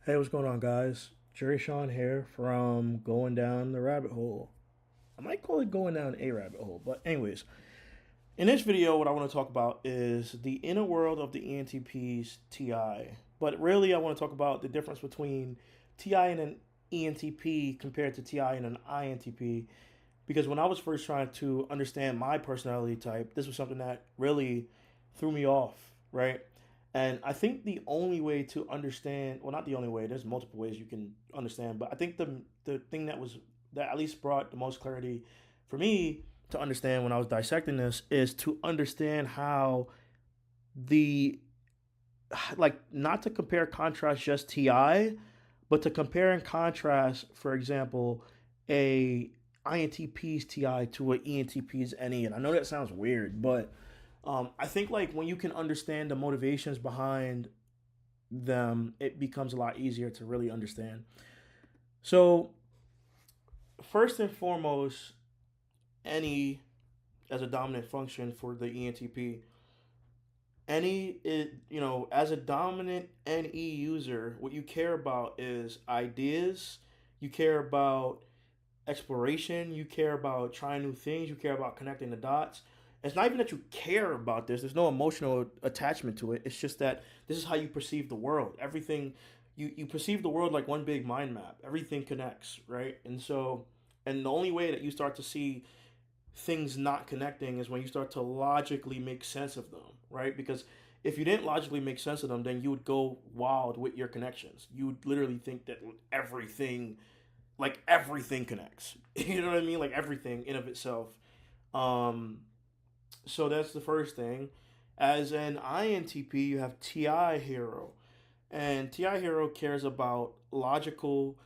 Hey, what's going on, guys? Jerry Sean here from Going Down the Rabbit Hole. I might call it Going Down a Rabbit Hole, but anyways, in this video, what I want to talk about is the inner world of the ENTP's TI. But really, I want to talk about the difference between TI and an ENTP compared to TI and an INTP. Because when I was first trying to understand my personality type, this was something that really threw me off, right? And I think the only way to understand, well, not the only way, there's multiple ways you can understand, but I think the thing that at least brought the most clarity for me to understand when I was dissecting this is to understand how the like not to compare contrast just TI, but to compare and contrast, for example, a INTP's TI to an ENTP's NE. And I know that sounds weird, but I think like when you can understand the motivations behind them, it becomes a lot easier to really understand. So first and foremost, NE as a dominant function for the ENTP. Any it as a dominant NE user, what you care about is ideas, you care about exploration, you care about trying new things, you care about connecting the dots. It's not even that you care about this, there's no emotional attachment to it. It's just that this is how you perceive the world. Everything you perceive the world like one big mind map. Everything connects, right? And the only way that you start to see things not connecting is when you start to logically make sense of them, right? Because if you didn't logically make sense of them, then you would go wild with your connections. You would literally think that everything, like everything connects. You know what I mean? Like everything in of itself. Um, so that's the first thing. As an INTP, you have TI hero, and TI hero cares about logical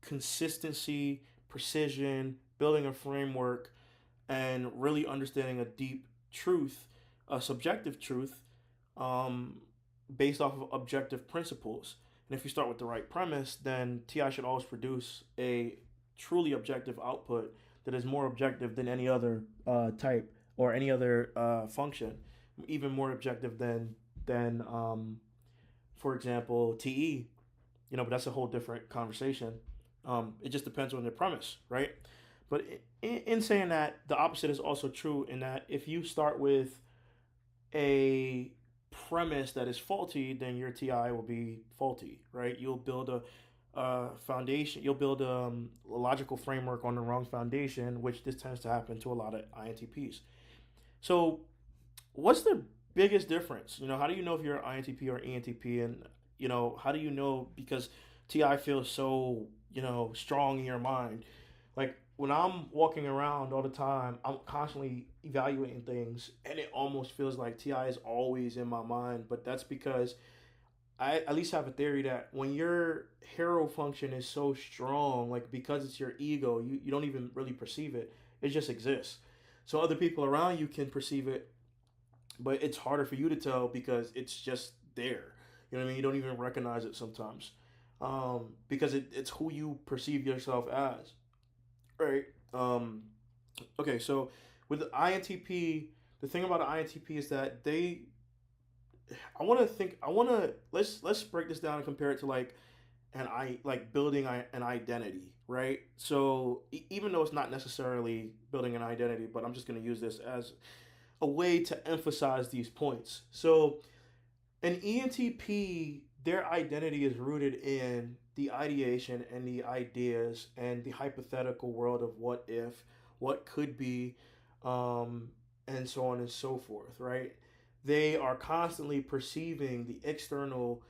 consistency, precision, building a framework, and really understanding a deep truth, a subjective truth, um, based off of objective principles. And if you start with the right premise, then TI should always produce a truly objective output that is more objective than any other type or any other function, even more objective than for example, TE. But that's a whole different conversation. It just depends on the premise, right? But in saying that, the opposite is also true in that if you start with a premise that is faulty, then your TI will be faulty, right? You'll build a foundation, you'll build a logical framework on the wrong foundation, which this tends to happen to a lot of INTPs. So, what's the biggest difference? How do you know if you're an INTP or ENTP? And, how do you know? Because TI feels so, strong in your mind. Like when I'm walking around all the time, I'm constantly evaluating things, and it almost feels like TI is always in my mind. But that's because I at least have a theory that when your hero function is so strong, like because it's your ego, you don't even really perceive it. It just exists. So other people around you can perceive it, but it's harder for you to tell because it's just there. You know what I mean? You don't even recognize it sometimes, because it's who you perceive yourself as, right? Okay, so with the INTP, the thing about the INTP is that I want to let's break this down and compare it to like building an identity, right? So even though it's not necessarily building an identity, but I'm just going to use this as a way to emphasize these points. So an ENTP, their identity is rooted in the ideation and the ideas and the hypothetical world of what if, what could be, and so on and so forth, right? They are constantly perceiving the external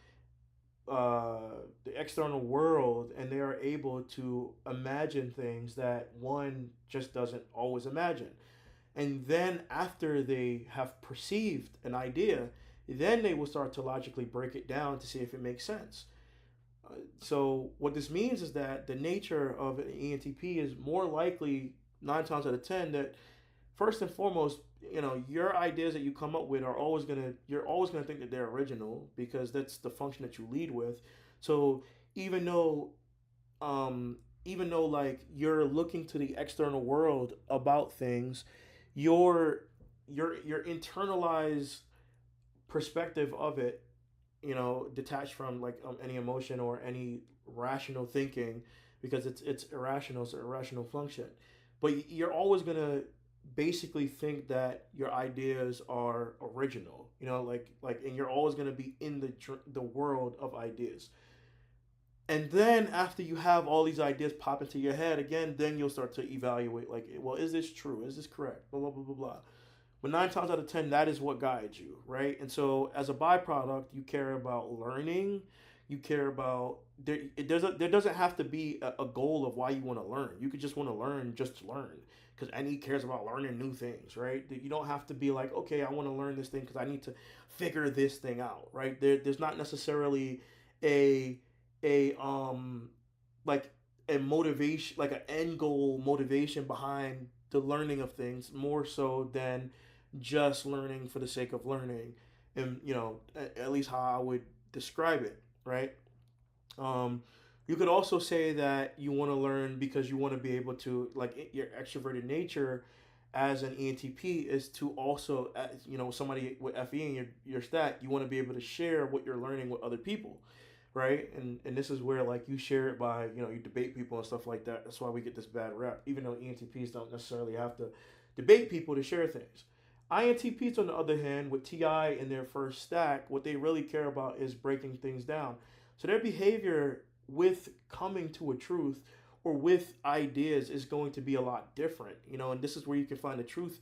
world, and they are able to imagine things that one just doesn't always imagine. And then after they have perceived an idea, then they will start to logically break it down to see if it makes sense. So what this means is that the nature of an ENTP is more likely 9 times out of 10 that first and foremost, your ideas that you come up with you're always gonna think that they're original because that's the function that you lead with. So even though even though like you're looking to the external world about things, your your internalized perspective of it detached from like any emotion or any rational thinking, because it's irrational. It's an irrational function. But you're always gonna basically think that your ideas are original. And you're always gonna be in the world of ideas. And then after you have all these ideas pop into your head again, then you'll start to evaluate, like, well, is this true? Is this correct? Blah blah blah blah blah. But 9 times out of 10, that is what guides you, right? And so, as a byproduct, you care about learning. You care about there doesn't have to be a goal of why you want to learn. You could just want to learn just to learn, because any cares about learning new things, right? You don't have to be like, okay, I want to learn this thing because I need to figure this thing out, right? There's not necessarily a a like a motivation, like an end goal motivation behind the learning of things, more so than just learning for the sake of learning. And at least how I would describe it, right? um you could also say that you want to learn because you want to be able to, like, your extroverted nature as an ENTP is to also, as somebody with FE in your stat, you want to be able to share what you're learning with other people, right? And this is where, like, you share it by, you debate people and stuff like that. That's why we get this bad rap, even though ENTPs don't necessarily have to debate people to share things. INTPs, on the other hand, with TI in their first stack, what they really care about is breaking things down. So their behavior with coming to a truth or with ideas is going to be a lot different, and this is where you can find the truth,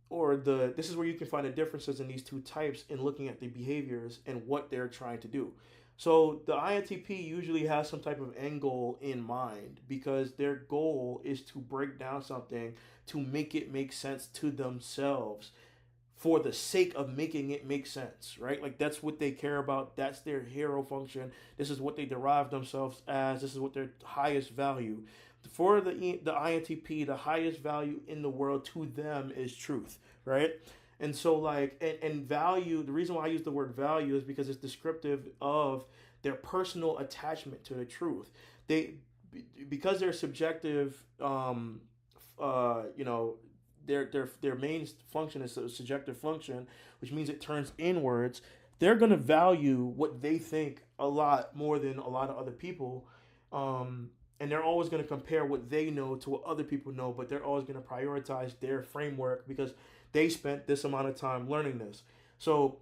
or this is where you can find the differences in these two types in looking at the behaviors and what they're trying to do. So the INTP usually has some type of end goal in mind, because their goal is to break down something to make it make sense to themselves, for the sake of making it make sense, right? Like, that's what they care about. That's their hero function. This is what they derive themselves as. This is what their highest value. For the INTP, the highest value in the world to them is truth, right? And so, like, and value, the reason why I use the word value is because it's descriptive of their personal attachment to the truth. They, because they're subjective, you know, their main function is a subjective function, which means it turns inwards. They're gonna value what they think a lot more than a lot of other people, and they're always gonna compare what they know to what other people know. But they're always gonna prioritize their framework because they spent this amount of time learning this. So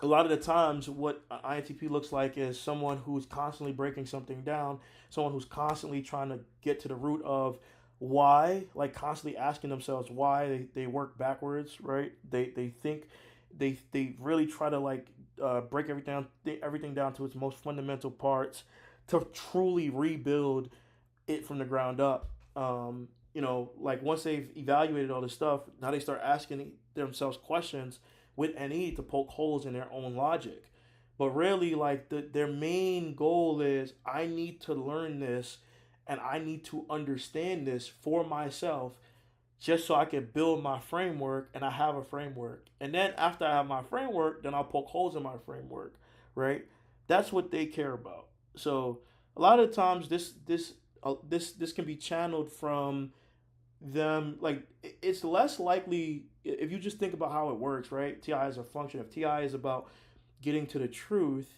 a lot of the times, what INTP looks like is someone who's constantly breaking something down, someone who's constantly trying to get to the root of why, like constantly asking themselves why they work backwards, right? They think, they really try to, like, break everything down to its most fundamental parts to truly rebuild it from the ground up. Like, once they've evaluated all this stuff, now they start asking themselves questions with any to poke holes in their own logic. But really, like, their main goal is, I need to learn this and I need to understand this for myself, just so I can build my framework, and I have a framework. And then after I have my framework, then I'll poke holes in my framework, right? That's what they care about. So a lot of times this can be channeled from them. Like, it's less likely if you just think about how it works, right? TI is a function. If TI is about getting to the truth,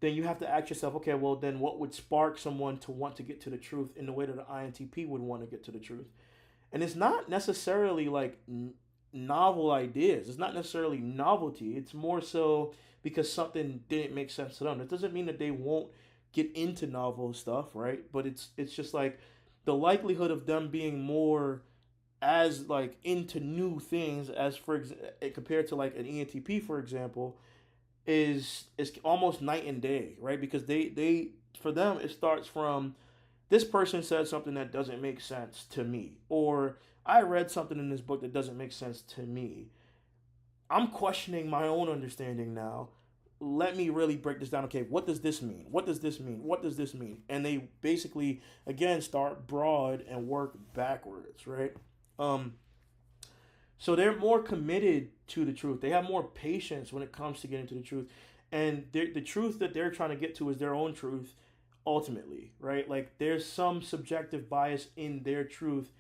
then you have to ask yourself, okay, well, then what would spark someone to want to get to the truth in the way that an INTP would want to get to the truth? And it's not necessarily like novel ideas. It's not necessarily novelty. It's more so because something didn't make sense to them. It doesn't mean that they won't get into novel stuff, right? But it's just like the likelihood of them being more as, like, into new things as, compared to like an ENTP, for example, is almost night and day, right? Because they for them, it starts from, this person said something that doesn't make sense to me, or I read something in this book that doesn't make sense to me. I'm questioning my own understanding now. Let me really break this down. Okay, what does this mean? What does this mean? What does this mean? And they basically, again, start broad and work backwards, right? Um, so they're more committed to the truth. They have more patience when it comes to getting to the truth. And the truth that they're trying to get to is their own truth, ultimately, right? Like, there's some subjective bias in their truth,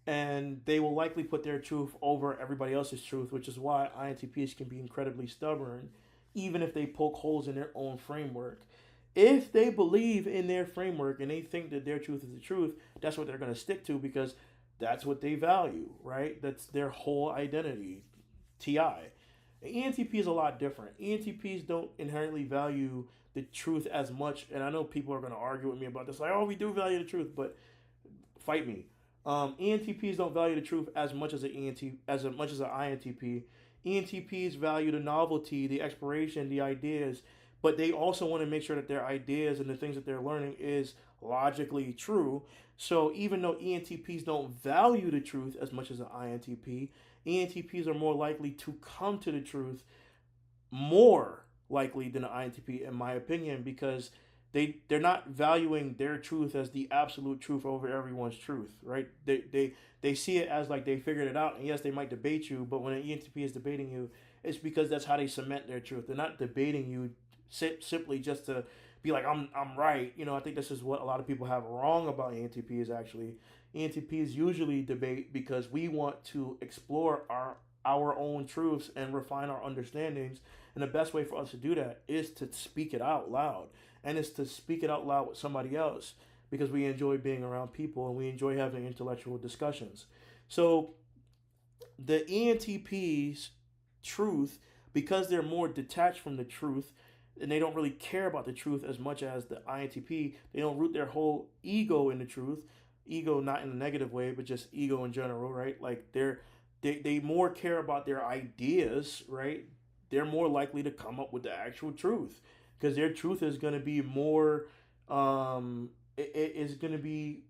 and they will likely put their truth over everybody else's truth, which is why INTPs can be incredibly stubborn, even if they poke holes in their own framework. If they believe in their framework and they think that their truth is the truth, that's what they're going to stick to because that's what they value, right? That's their whole identity. TI. ENTP is a lot different. ENTPs don't inherently value the truth as much, and I know people are going to argue with me about this, like, oh, we do value the truth, but fight me. ENTPs don't value the truth as much as an INTP. ENTPs value the novelty, the exploration, the ideas, but they also want to make sure that their ideas and the things that they're learning is logically true. So even though ENTPs don't value the truth as much as an INTP, ENTPs are more likely to come to the truth more likely than an INTP, in my opinion, because they're not valuing their truth as the absolute truth over everyone's truth, right? They see it as like they figured it out, and yes, they might debate you, but when an ENTP is debating you, it's because that's how they cement their truth. They're not debating you simply just to be like I'm right. I think this is what a lot of people have wrong about ENTPs. Actually, ENTPs usually debate because we want to explore our own truths and refine our understandings. And the best way for us to do that is to speak it out loud. And it's to speak it out loud with somebody else because we enjoy being around people and we enjoy having intellectual discussions. So the ENTP's truth, because they're more detached from the truth and they don't really care about the truth as much as the INTP, they don't root their whole ego in the truth. Ego not in a negative way, but just ego in general, right? Like they more care about their ideas, right? They're more likely to come up with the actual truth because their truth is going to be more it is going to be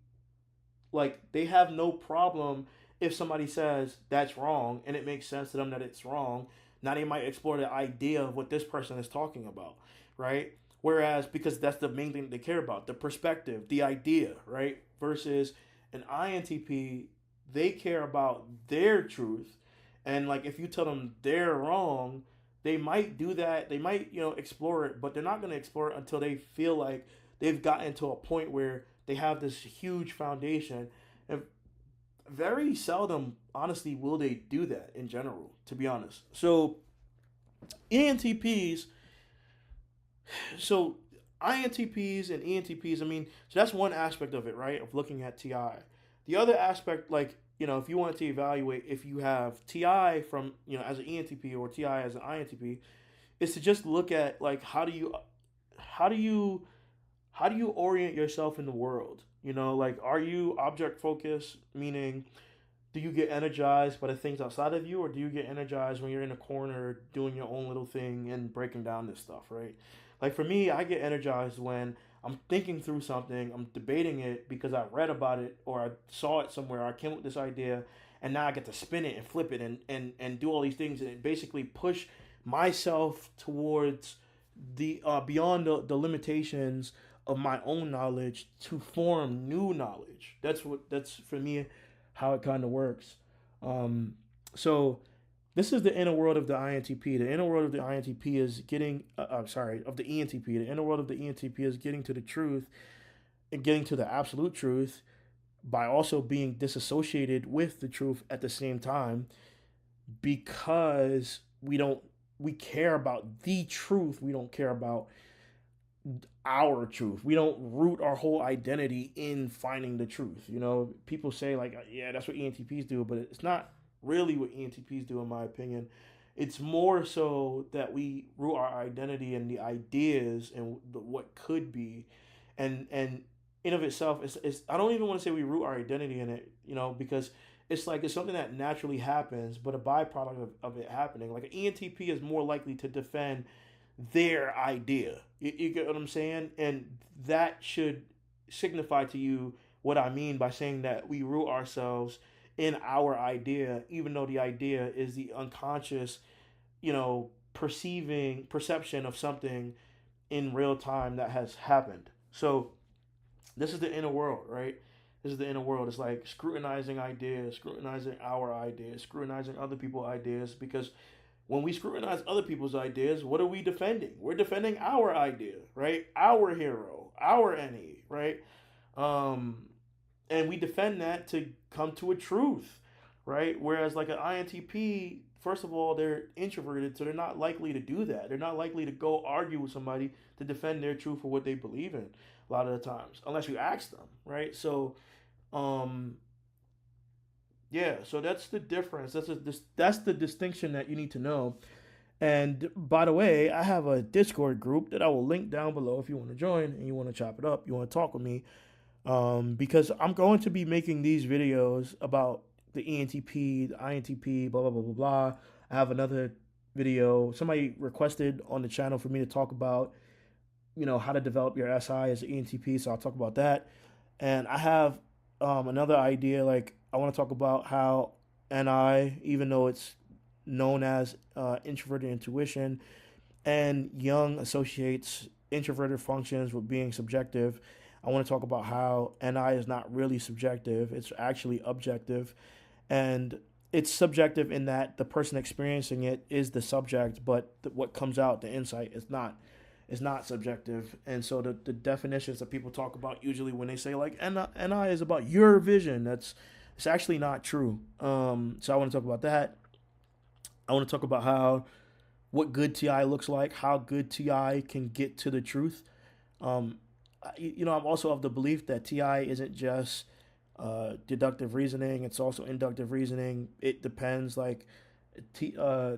like they have no problem if somebody says that's wrong and it makes sense to them that it's wrong. Now they might explore the idea of what this person is talking about, right? Whereas because that's the main thing they care about, the perspective, the idea, right? Versus an INTP, they care about their truth, and like if you tell them they're wrong, they might do that. They might explore it, but they're not going to explore it until they feel like they've gotten to a point where they have this huge foundation. And very seldom, honestly, will they do that in general, to be honest. So ENTPs, so INTPs and ENTPs, I mean, so that's one aspect of it, right? Of looking at TI. The other aspect, like, if you want to evaluate if you have TI from, as an ENTP or TI as an INTP, is to just look at like how do you orient yourself in the world? Like are you object focused, meaning do you get energized by the things outside of you, or do you get energized when you're in a corner doing your own little thing and breaking down this stuff, right? Like for me, I get energized when I'm thinking through something, I'm debating it because I read about it or I saw it somewhere, I came up with this idea, and now I get to spin it and flip it and do all these things and basically push myself towards the beyond the limitations of my own knowledge to form new knowledge. That's for me how it kind of works. Um, so this is the inner world of the INTP. The inner world of the INTP is getting, I'm sorry, of the ENTP. The inner world of the ENTP is getting to the truth and getting to the absolute truth by also being disassociated with the truth at the same time because we care about the truth. We don't care about our truth. We don't root our whole identity in finding the truth. People say like, yeah, that's what ENTPs do, but it's not really what ENTPs do, in my opinion. It's more so that we root our identity in the ideas and what could be, and in of itself, it's I don't even want to say we root our identity in it, because it's like it's something that naturally happens, but a byproduct of it happening. Like an ENTP is more likely to defend their idea. You get what I'm saying? And that should signify to you what I mean by saying that we root ourselves in our idea, even though the idea is the unconscious, perception of something in real time that has happened. So this is the inner world, right? This is the inner world. It's like scrutinizing ideas, scrutinizing our ideas, scrutinizing other people's ideas, because when we scrutinize other people's ideas, what are we defending? We're defending our idea, right? Our hero, our any, right? And we defend that to come to a truth. right? Whereas like an INTP, first of all, they're introverted, so they're not likely to do that. They're not likely to go argue with somebody to defend their truth or what they believe in a lot of the times, unless you ask them, right? So, um, yeah, so that's the difference. That's the distinction that you need to know. And by the way, I have a Discord group that I will link down below if you want to join and you want to chop it up, you want to talk with me, because I'm going to be making these videos about the ENTP, the INTP, blah blah blah blah blah. I have another video. Somebody requested on the channel for me to talk about, how to develop your SI as an ENTP, so I'll talk about that. And I have another idea. Like I want to talk about how NI, even though it's known as introverted intuition, and Jung associates introverted functions with being subjective. I want to talk about how NI is not really subjective, it's actually objective. And it's subjective in that the person experiencing it is the subject, but what comes out, the insight, is not subjective. And so the definitions that people talk about usually when they say like NI is about your vision, it's actually not true. So I want to talk about that. I want to talk about how what good TI looks like, how good TI can get to the truth. Um, I'm also of the belief that TI isn't just deductive reasoning; it's also inductive reasoning. It depends. Like, t- uh,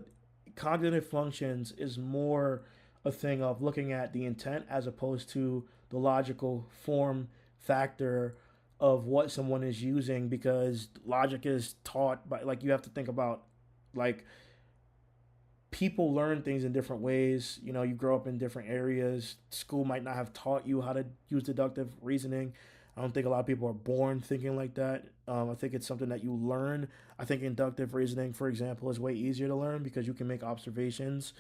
cognitive functions is more a thing of looking at the intent as opposed to the logical form factor of what someone is using, because logic is taught by, like, you have to think about, like, people learn things in different ways. You grow up in different areas. School might not have taught you how to use deductive reasoning. I don't think a lot of people are born thinking like that. I think it's something that you learn. I think inductive reasoning, for example, is way easier to learn because you can make observations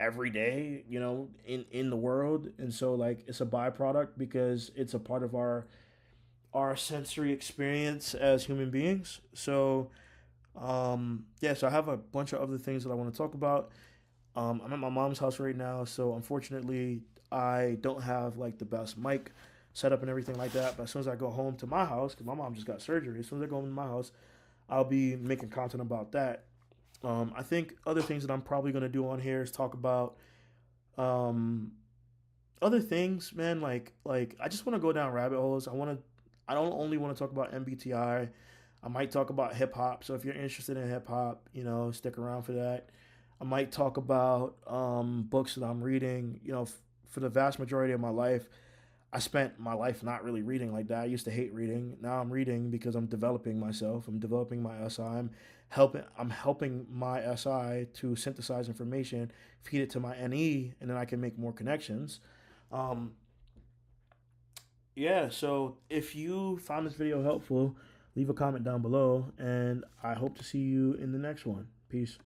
every day, in the world. And so, like, it's a byproduct because it's a part of our sensory experience as human beings. So, yeah, so I have a bunch of other things that I want to talk about. I'm at my mom's house right now, so unfortunately, I don't have like the best mic setup and everything like that. But as soon as I go home to my house, because my mom just got surgery, as soon as I go home to my house, I'll be making content about that. I think other things that I'm probably gonna do on here is talk about um, other things, man. Like I just want to go down rabbit holes. I don't only want to talk about MBTI. I might talk about hip hop. So if you're interested in hip hop, stick around for that. I might talk about books that I'm reading. For the vast majority of my life, I spent my life not really reading like that. I used to hate reading. Now I'm reading because I'm developing myself. I'm developing my SI. I'm helping my SI to synthesize information, feed it to my NE, and then I can make more connections. Um, yeah, so if you found this video helpful, leave a comment down below, and I hope to see you in the next one. Peace.